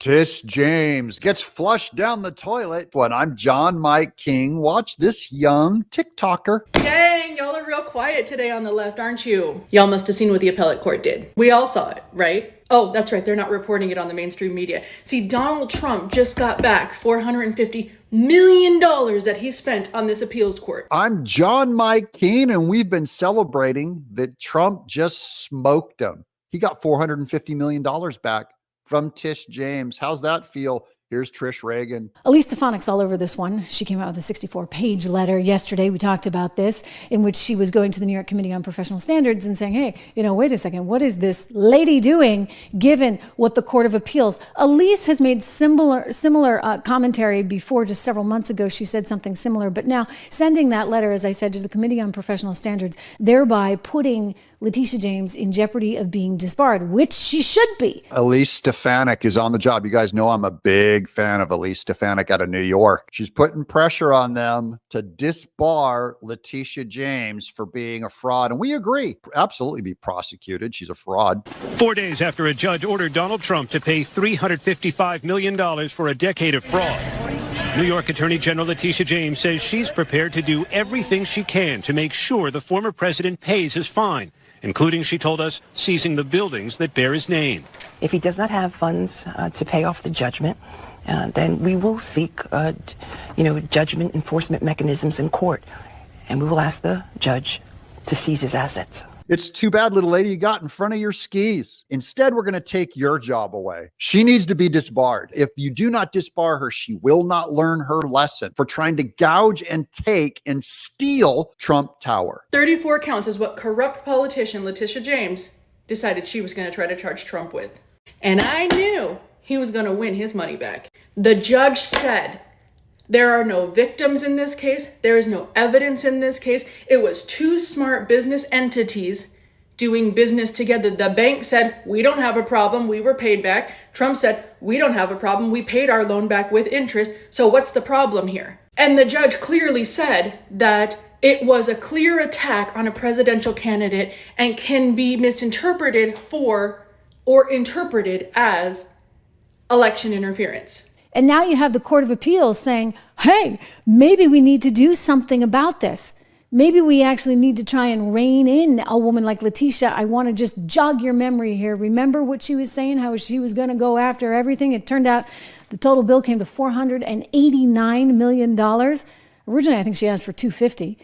Tish James gets flushed down the toilet. When I'm John Mike King, watch this young TikToker. Dang, y'all are real quiet today on the left, aren't you? Y'all must have seen what the appellate court did. We all saw it, right? Oh, that's right. They're not reporting it on the mainstream media. See, Donald Trump just got back $450 million that he spent on this appeals court. I'm John Mike King, and we've been celebrating that Trump just smoked him. He got $450 million back from Tish James. How's that feel? Here's Trish Reagan. Elise Stefanik's all over this one. She came out with a 64-page letter yesterday. We talked about this, in which she was going to the New York Committee on Professional Standards and saying, hey, wait a second, what is this lady doing given what the Court of Appeals? Elise has made similar commentary before, just several months ago. She said something similar, but now sending that letter, as I said, to the Committee on Professional Standards, thereby putting Letitia James in jeopardy of being disbarred, which she should be. Elise Stefanik is on the job. You guys know I'm a big fan of Elise Stefanik out of New York. She's putting pressure on them to disbar Letitia James for being a fraud. And we agree, absolutely be prosecuted. She's a fraud. 4 days after a judge ordered Donald Trump to pay $355 million for a decade of fraud, New York Attorney General Letitia James says she's prepared to do everything she can to make sure the former president pays his fine, including, she told us, seizing the buildings that bear his name. If he does not have funds to pay off the judgment, then we will seek, judgment enforcement mechanisms in court, and we will ask the judge to seize his assets. It's too bad, little lady, you got in front of your skis. Instead, we're going to take your job away. She needs to be disbarred. If you do not disbar her, she will not learn her lesson for trying to gouge and take and steal Trump Tower. 34 counts is what corrupt politician Letitia James decided she was going to try to charge Trump with. And I knew he was going to win his money back. The judge said, there are no victims in this case. There is no evidence in this case. It was two smart business entities doing business together. The bank said, we don't have a problem. We were paid back. Trump said, we don't have a problem. We paid our loan back with interest. So what's the problem here? And the judge clearly said that it was a clear attack on a presidential candidate and can be misinterpreted for or interpreted as election interference. And now you have the Court of Appeals saying, hey, maybe we need to do something about this. Maybe we actually need to try and rein in a woman like Letitia. I want to just jog your memory here. Remember what she was saying, how she was going to go after everything? It turned out the total bill came to $489 million. Originally, I think she asked for $250.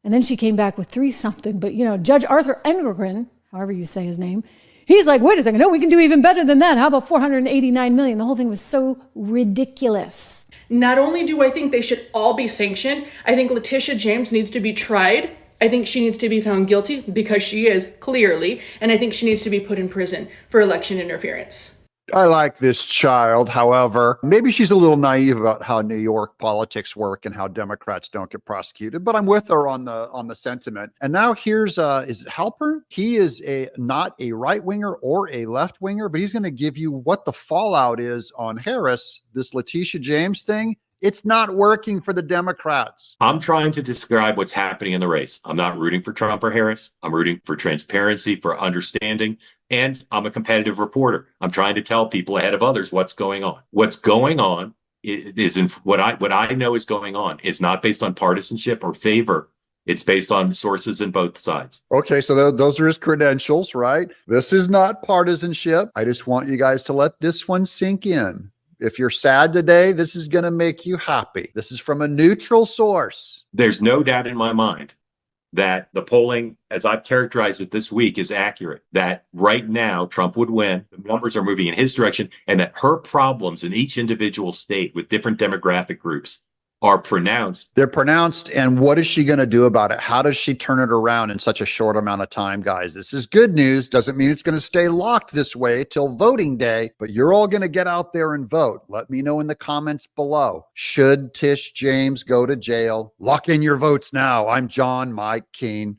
And then she came back with $3 something. But, Judge Arthur Engelgren, however you say his name, he's like, wait a second, no, we can do even better than that. How about $489 million? The whole thing was so ridiculous. Not only do I think they should all be sanctioned, I think Letitia James needs to be tried. I think she needs to be found guilty because she is, clearly, and I think she needs to be put in prison for election interference. I like this child. However, maybe she's a little naive about how New York politics work and how Democrats don't get prosecuted, but I'm with her on the sentiment. And now here's, is it Halpern? He is not a right winger or a left winger, but he's going to give you what the fallout is on Harris, this Letitia James thing. It's not working for the Democrats. I'm trying to describe what's happening in the race. I'm not rooting for Trump or Harris. I'm rooting for transparency, for understanding, and I'm a competitive reporter. I'm trying to tell people ahead of others what's going on. What's going on is what I know is going on is not based on partisanship or favor. It's based on sources in both sides. Okay, so those are his credentials, right? This is not partisanship. I just want you guys to let this one sink in. If you're sad today, this is going to make you happy. This is from a neutral source. There's no doubt in my mind that the polling, as I've characterized it this week, is accurate. That right now, Trump would win. The numbers are moving in his direction, and that her problems in each individual state with different demographic groups are pronounced. They're pronounced. And what is she going to do about it? How does she turn it around in such a short amount of time, guys? This is good news. Doesn't mean it's going to stay locked this way till voting day, but you're all going to get out there and vote. Let me know in the comments below. Should Tish James go to jail? Lock in your votes now. I'm John Mike Keene.